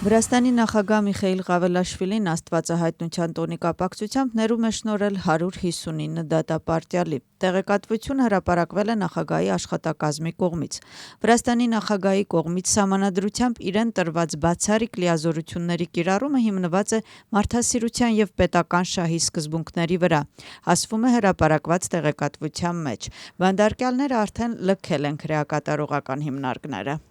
Վրաստանի նախագահ Միխեիլ Ղավելաշվիլին աստվածահայտնության տոնի կապակցությամբ ներում է շնորհել 159 դատապարտյալի։ Տեղեկատվությունը հրապարակվել է նախագահի աշխատակազմի կողմից։ Վրաստանի նախագահի կողմից սահմանադրությամբ իրեն տրված բացառիկ լիազորությունների կիրառումը հիմնված է մարդասիրության և պետական շահի սկզբունքների վրա, ասվում է հրապարակված տեղեկատվության մեջ։ Բանտարկյալները արդեն լքել են քրեակատարողական հիմնարկները։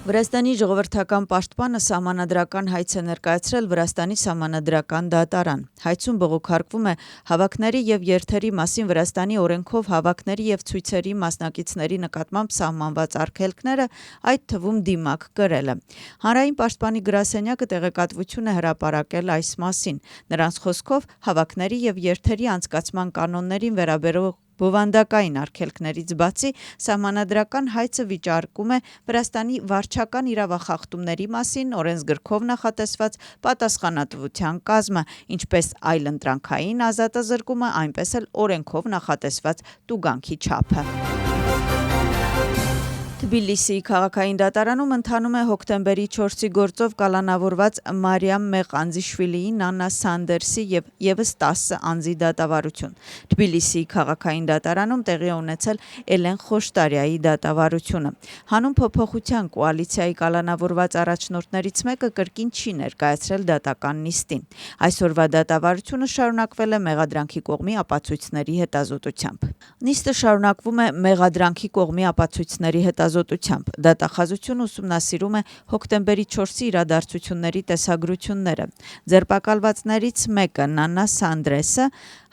Վրաստանի ժողովրդական պաշտպանը սահմանադրական հայց է ներկայացրել Վրաստանի սահմանադրական դատարան։ Հայցում բողոքարկվում է հավաքների և երթերի մասին Վրաստանի օրենքով հավաքների և ցույցերի մասնակիցների նկատմամբ սահմանված արգելքները, այդ թվում դիմակ կրելը։ Հանրային պաշտպանի գրասենյակը տեղեկատվություն է հրապարակել այս մասին։ Նրանց խոսքով հավաքների և երթերի անցկացման կանոններին վերաբերող բովանդակային արգելքներից բացի սահմանադրական հայցը վիճարկում է Վրաստանի վարչական իրավախախտումների մասին օրենսգրքով նախատեսված պատասխանատվության կազմը, ինչպես այլընտրանքային ազատազրկումը, այնպես էլ օրենքով նախատեսված տուգանքի չափը։ Թբիլիսիի քաղաքային դատարանում ընթանում է հոկտեմբերի 4-ի գործով կալանավորված Մարիամ Մեղանձիշվիլիի, Նանա Սանդերսի և ևս 10 անձի դատավարություն։ Թբիլիսիի քաղաքային դատարանում տեղի է ունեցել Էլեն Խոշտարյայի դատավարությունը։ Հանուն փոփոխության կոալիցիայի կալանավորված առաջնորդներից մեկը կրկին չի ներկայացրել դատական նիստին։ Այսօրվա դատավարությունը շարունակվել է մեղադրանքի կողմի ապացույցների հետազոտությամբ։ Նիստը շարունակվում է մեղադրանքի կողմի ապացույցների հետազոտությամբ։ Դատախազությունը ուսումնասիրում է հոկտեմբերի 4-ի իրադարձությունների տեսագրությունները։ Ձերբակալվածներից մեկը՝ Նանա Սանդրեսը,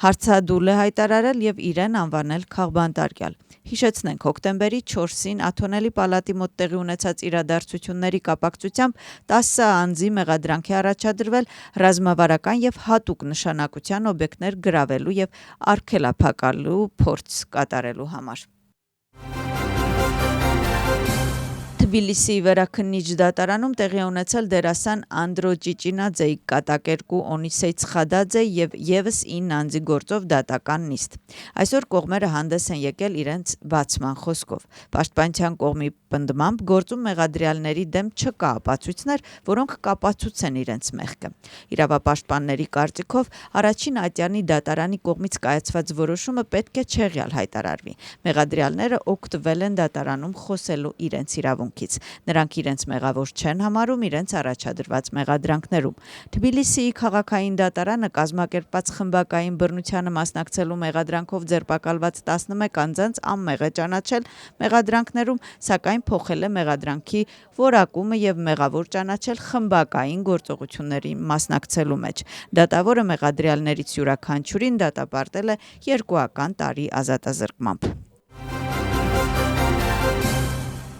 հարցադուլ է հայտարարել և իրեն անվանել քաղբանտարկյալ։ Հիշեցնենք, հոկտեմբերի 4-ին Աթոնելի պալատի մոտ տեղի ունեցած իրադարձությունների կապակցությամբ 10 անձի մեղադրանք է առաջադրվել ռազմավարական և հատուկ նշանակության օբյեկտներ գրավելու և արգելափակելու փորձ կատարելու համար։ Թբիլիսիի վերաքննիչ դատարանում տեղի է ունեցել դերասան Անդրո Ճիճինաձեի կատակերգու Օնիսեյ Ցխադաձե և ևս 9 անձի գործով դատական նիստ։ Այսօր կողմերը հանդես են եկել իրենց բացման խոսքով։ Պաշտպանության կողմի պնդմամբ գործում մեղադրյալների դեմ չկա ապացույցներ, որոնք կապացուցեն իրենց մեղքը։ Իրավապաշտպանների կարծիքով առաջին ատյանի դատարանի կողմից կայացված որոշումը պետք է չեղյալ հայտարարվի։ Մեղադրյալները օգտվել են դատարանում խոսելու իրենց իրավունքից։ Նրանք իրենց մեղավոր չեն համարում իրենց առաջադրված մեղադրանքներում։ Թբիլիսիի քաղաքային դատարանը կազմակերպված խմբակային բռնությանը մասնակցելու մեղադրանքով ձերբակալված 11 անձանց անմեղ է ճանաչել մեղադրանքներում, սակայն փոխել է մեղադրանքի որակումը և մեղավոր ճանաչել խմբակային գործողությունների մասնակցելու մեջ։ Դատավորը մեղադրյալներից յուրաքանչյուրին դատապարտել է 2 տարի ազատազրկմամբ։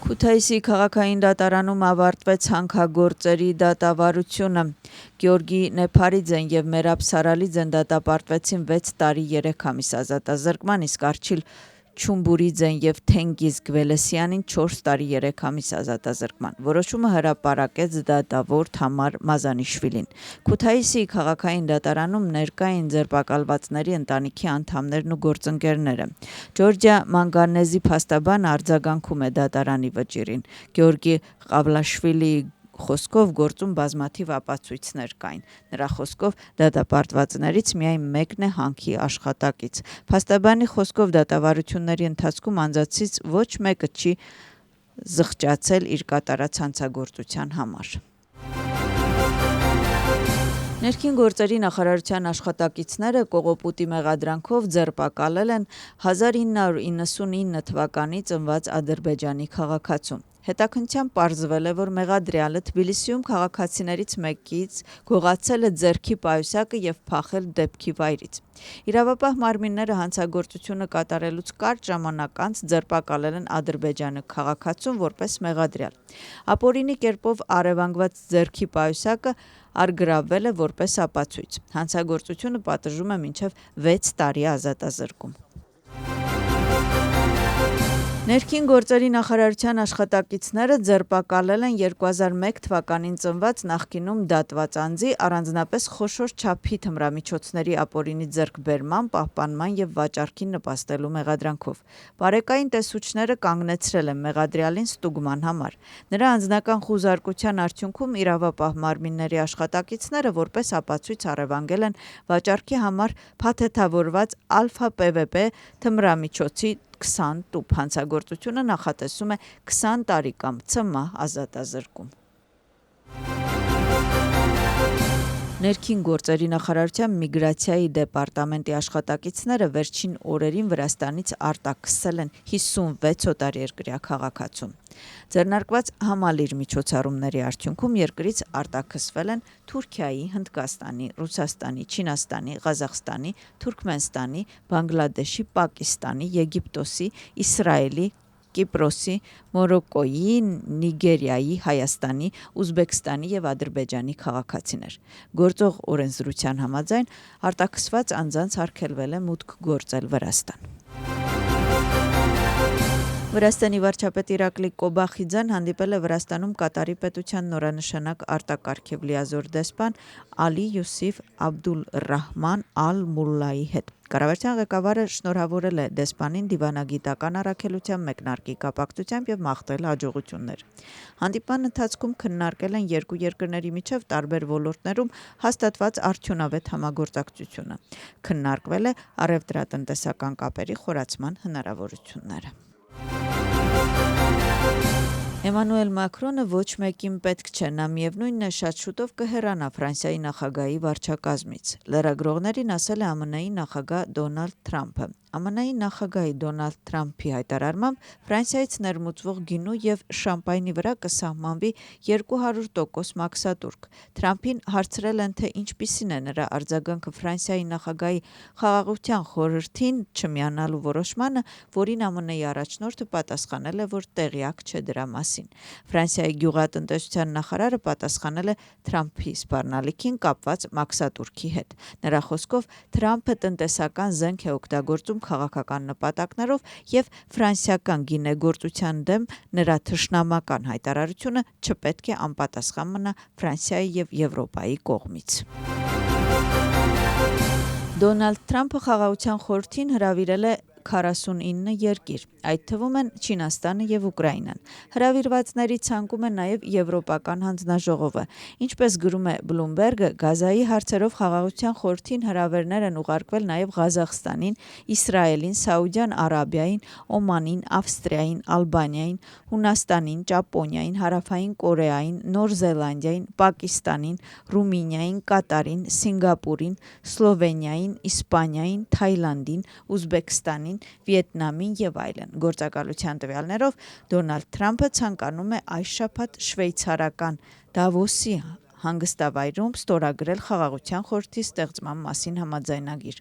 Քութայիսի քաղաքային դատարանում ավարտվեց հանքագործերի դատավարությունը։ Գեորգի Նեփարիձեն և Մերաբ Սարալիձեն դատապարտվեցին 6 տարի 3 ամիս ազատազրկման, իսկ Արչիլ Չումբուրիձեն և Թենգիզ Գվելեսյանին 4 տարի 3 ամիս ազատազրկման։ Որոշումը հրապարակեց դատավոր Թամար Մազանիշվիլին։ Քութայիսի քաղաքային դատարանում ներկա էին ձերբակալվածների ընտանիքի անդամներն ու գործընկերները։ Ջորջիա Մանգանեզի փաստաբանը արձագանքում է դատարանի վճիռին։ Գեորգի Ղավլաշվիլիի խոսքով գործում բազմաթիվ ապացույցներ կային։ Նրա խոսքով դատապարտվածներից միայն մեկն է հանքի աշխատակից։ Փաստաբանի խոսքով դատավարությունների ընթացքում անձանցից ոչ մեկը չի զղջացել իր կատարած հանցագործության համար։ Ներքին գործերի նախարարության աշխատակիցները կողոպուտի մեղադրանքով ձերբակալել են 1999 թվականի ծնված Ադրբեջանի քաղաքացու։ Հետաքննությամբ պարզվել է, որ մեղադրյալը Թբիլիսիում քաղաքացիներից մեկից գողացել է ձեռքի պայուսակը և փախել դեպքի վայրից։ Իրավապահ մարմինները հանցագործությունը կատարելուց կարճ ժամանակ անց ձերբակալել են Ադրբեջանի քաղաքացուն որպես մեղադրյալ։ Ապօրինի կերպով առևանգված ձեռքի պայուսակը առգրավվել է որպես ապացույց։ Հանցագործությունը պատժում է մինչև 6 տարի ազատազրկում։ Ներքին գործերի նախարարության աշխատակիցները ձերբակալել են 2001 թվականին ծնված նախկինում դատված անձի առանձնապես խոշոր չափի թմրամիջոցների ապօրինի ձեռքբերման, պահպանման եւ վաճառքին նպաստելու մեղադրանքով։ Բարեկային տեսուչները կանգնեցրել են մեղադրյալին ստուգման համար։ Նրա անձնական խուզարկության արդյունքում իրավապահ մարմինների աշխատակիցները որպես ապացույց առևանգել են վաճառքի համար փաթեթավորված ալֆա-ՊՎՊ թմրամիջոցի 20 տուփ, հանցագործությունը նախատեսում է 20 տարի կամ ՑՄ ազատազրկում։ Ներքին գործերի նախարարության միգրացիայի դեպարտամենտի աշխատակիցները վերջին օրերին Վրաստանից արտաքսել են 56 օտարերկրյա քաղաքացու։ Ձեռնարկված համալիր միջոցառումների արդյունքում երկրից արտաքսվել են Թուրքիայի, Հնդկաստանի, Ռուսաստանի, Չինաստանի, Ղազախստանի, Թուրքմենստանի, Բանգլադեշի, Պակիստանի, Եգիպտոսի, Իսրայելի, Կիպրոսի, Մորոկոյի, Նիգերիայի, Հայաստանի, Ուզբեկստանի եւ Ադրբեջանի քաղաքացիներ։ Գործող օրենսդրության համաձայն արտաքսված անձանց արգելվել է մուտք գործել Վրաստան։ Վրաստանի վարչապետ Իրակլի Կոբախիձան հանդիպել է Վրաստանում Կատարի պետության նորանշանակ արտակարգև լիազոր դեսպան Ալի Յուսիֆ Աբդուլ-Ռահման Ալ-Մուլլայի հետ։ Կառավարության ղեկավարը շնորհավորել է դեսպանին դիվանագիտական առաքելության մեկնարկի կապակցությամբ եւ մաղթել հաջողություններ։ Հանդիպման ընթացքում քննարկել են երկու երկրների միջև տարբեր ոլորտներում հաստատված արդյունավետ համագործակցությունը։ Քննարկվել է առևտրատնտեսական կապերի խորացման հնարավորությունները։ Էմանուել Մակրոնը ոչ մեկին պետք չէ, նա միևնույնն է շատ շուտով կհեռանա Ֆրանսիայի նախագահի վարչակազմից։ Լրագրողներին ասել է ԱՄՆ-ի նախագահ Դոնալդ Թրամփը։ ԱՄՆ-ի նախագահի Դոնալդ Թրամփի հայտարարմամբ Ֆրանսիայից ներմուծվող գինու եւ շամպայնի վրա կսահմանվի 200% մաքսատուրք։ Թրամփին հարցրել են, թե ինչպիսին է նրա արձագանքը Ֆրանսիայի նախագահի խաղաղության խորհրդին չմիանալու որոշմանը, որին ԱՄՆ-ի առաջնորդը պատասխանել է, որ տեղյակ չէ դրա մասին։ Ֆրանսիայի գյուղատնտեսության նախարարը պատասխանել է Թրամփի սպառնալիքին կապված մաքսատուրքի հետ։ Նրա խոսքով Թրամփը տնտեսական զենք է օգտագործում քաղաքական նպատակներով եւ ֆրանսիական գինեգործության դեմ նրա թշնամական հայտարարությունը չպետք է անպատասխան մնա Ֆրանսիայի եւ Եվրոպայի կողմից։ Դոնալդ Թրամփը խաղաղության խորհրդին հրավիրել է 49 երկիր, այդ թվում են Չինաստանը եւ Ուկրաինան։ Հրավիրվածների ցանկում է նաեւ Եվրոպական հանձնաժողովը։ Ինչպես գրում է Bloomberg-ը, Գազայի հարցերով խաղաղության խորհրդին հրավերներ են ուղարկվել նաեւ Ղազախստանին, Իսրայելին, Սաուդյան Արաբիային, Օմանին, Ավստրիային, Ալբանիային, Հունաստանին, Ճապոնիային, Հարավային Կորեային, Նոր Զելանդիային, Պակիստանին, Ռումինիային, Կատարին, Սինգապուրին, Սլովենիային, Իսպանիային, Թայլանդին, Ուզբեկստանին, Վիետնամին եւ այլն։ Գործակալության տվյալներով Դոնալդ Թրամփը ցանկանում է այս շաբաթ շվեյցարական Դավոսի հանգստավայրում ստորագրել խաղաղության խորհրդի ստեղծման մասին համաձայնագիր։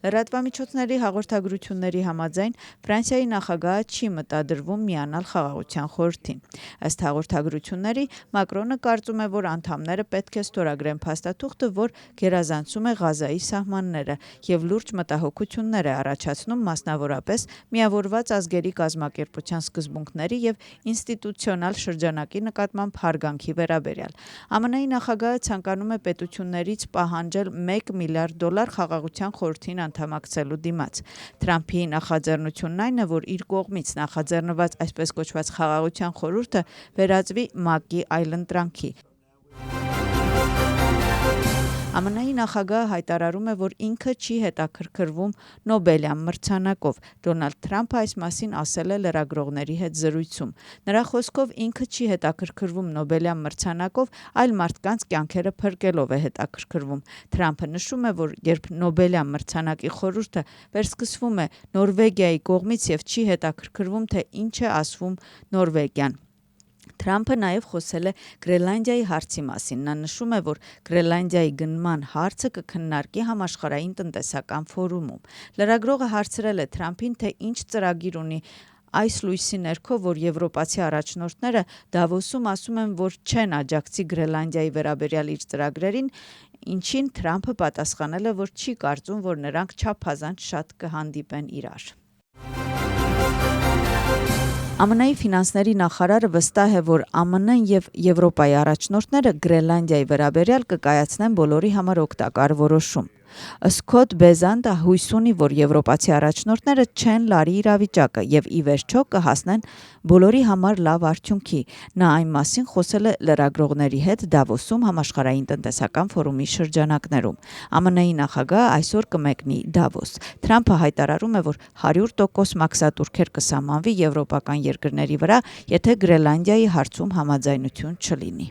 Լրատվամիջոցների հաղորդագրությունների համաձայն Ֆրանսիայի նախագահը չի մտադրվում միանալ խաղաղության խորհրդին։ Ըստ հաղորդագրությունների Մակրոնը կարծում է, որ անդամները պետք է ստորագրեն փաստաթուղթը, որ գերազանցում է Ղազայի սահմանները եւ լուրջ մտահոգություններ է առաջացնում մասնավորապես միավորված ազգերի կազմակերպության սկզբունքների եւ ինստիտուցիոնալ շրջանակի նկատմամբ հարգանքի վերաբերյալ։ ԱՄՆ-ի նախագահը ցանկանում է պետություններից պահանջել $1 միլիարդ խաղաղության խորհրդին անդամակցելու դիմաց։ Թրամփի նախաձեռնությունն այն է, որ իր կողմից նախաձեռնված այսպես կոչված խաղաղության խորհուրդը վերածվի ՄԱԿ-ի այլընտրանքի։ ԱՄՆ-ի նախագահը հայտարարում է, որ ինքը չի հետաքրքրվում Նոբելյան մրցանակով։ Դոնալդ Թրամփը այս մասին ասել է լրագրողների հետ զրույցում։ Նրա խոսքով ինքը չի հետաքրքրվում Նոբելյան մրցանակով, այլ մարդկանց կյանքերը փրկելով է հետաքրքրվում։ Թրամփը նշում է, որ երբ Նոբելյան մրցանակի խորհուրդը վերսկսվում է Նորվեգիայի կողմից եւ չի հետաքրքրվում, թե ինչ է ասվում Նորվեգիան։ Թրամփը նաև խոսել է Գրենլանդիայի հարցի մասին։ Նա նշում է, որ Գրենլանդիայի գնման հարցը կքննարկի համաշխարհային տնտեսական ֆորումում։ Լրագրողը հարցրել է Թրամփին, թե ինչ ծրագիր ունի այս լույսի ներքո, որ եվրոպացի առաջնորդները Դավոսում ասում են, որ չեն աջակցի Գրենլանդիայի վերաբերյալ իր ծրագրերին, ինչին Թրամփը պատասխանել է, որ չի կարծում, որ նրանք չափազանց շատ կհանդիպեն իրար։ ԱՄՆ-ի ֆինանսների նախարարը վստահ է, որ ԱՄՆ-ն եւ Եվրոպայի առաջնորդները Գրենլանդիայի վերաբերյալ կկայացնեն բոլորի համար օգտակար որոշում։ Սկոտ Բեզանտը հույս ունի, որ եվրոպացի առաջնորդները չեն լարի իրավիճակը եւ ի վերջո կհասնեն բոլորի համար լավ արդյունքի։ Նա այն մասին խոսել է լրագրողների հետ Դավոսում համաշխարհային տնտեսական ֆորումի շրջանակներում։ ԱՄՆ-ի նախագահը այսօր կմեկնի Դավոս։ Թրամփը հայտարարում է, որ 100% մաքսատուրքեր կսահմանվի եվրոպական երկրների վրա, եթե Գրենլանդիայի հարցում համաձայնություն չլինի։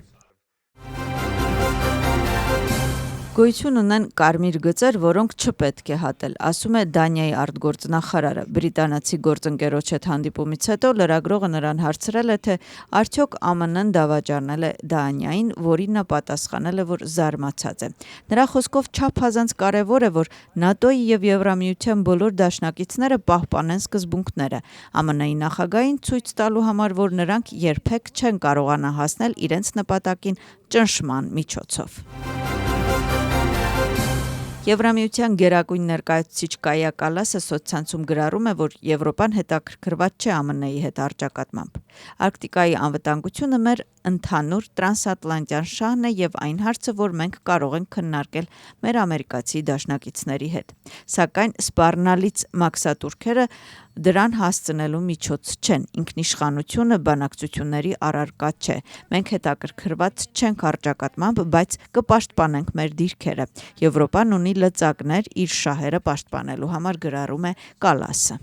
Գոյություն ունեն կարմիր գծեր, որոնք չպետք է հատել, ասում է Դանիայի արտգործնախարարը։ Բրիտանացի գործընկերոջ հետ հանդիպումից հետո լրագրողը նրան հարցրել է, թե արդյոք ԱՄՆ-ն դավաճանել է Դանիային, որին նա պատասխանել է, որ զարմացած է։ Նրա խոսքով չափազանց կարևոր է, որ ՆԱՏՕ-ի եւ Եվրամիության բոլոր դաշնակիցները պահպանեն սկզբունքները, ԱՄՆ-ի նախագահին ցույց տալու համար, որ նրանք երբեք չեն կարողանա հասնել իրենց նպատակին ճնշման միջոցով։ Եվրամիության գերագույն ներկայացուցիչ Կայա Կալասը սոցցանցում գրառում է, որ Եվրոպան հետաքրքրված չէ ԱՄՆ-ի հետ առճակատմամբ։ Արկտիկայի անվտանգությունը մեր ընդհանուր տրանսատլանտյան շահն է եւ այն հարցը, որ մենք կարող ենք քննարկել մեր ամերիկացի դաշնակիցների հետ։ Սակայն սպառնալից մաքսատուրքերը դրան հասցնելու միջոց չեն։ Ինքնիշխանությունը բանակցությունների առարկա չէ։ Մենք հետաքրքրված չենք առճակատմամբ, բայց կպաշտպանենք մեր դիրքերը։ Եվրոպան ունի լծակներ իր շահերը պաշտպանելու համար, գրառում է Կալասը։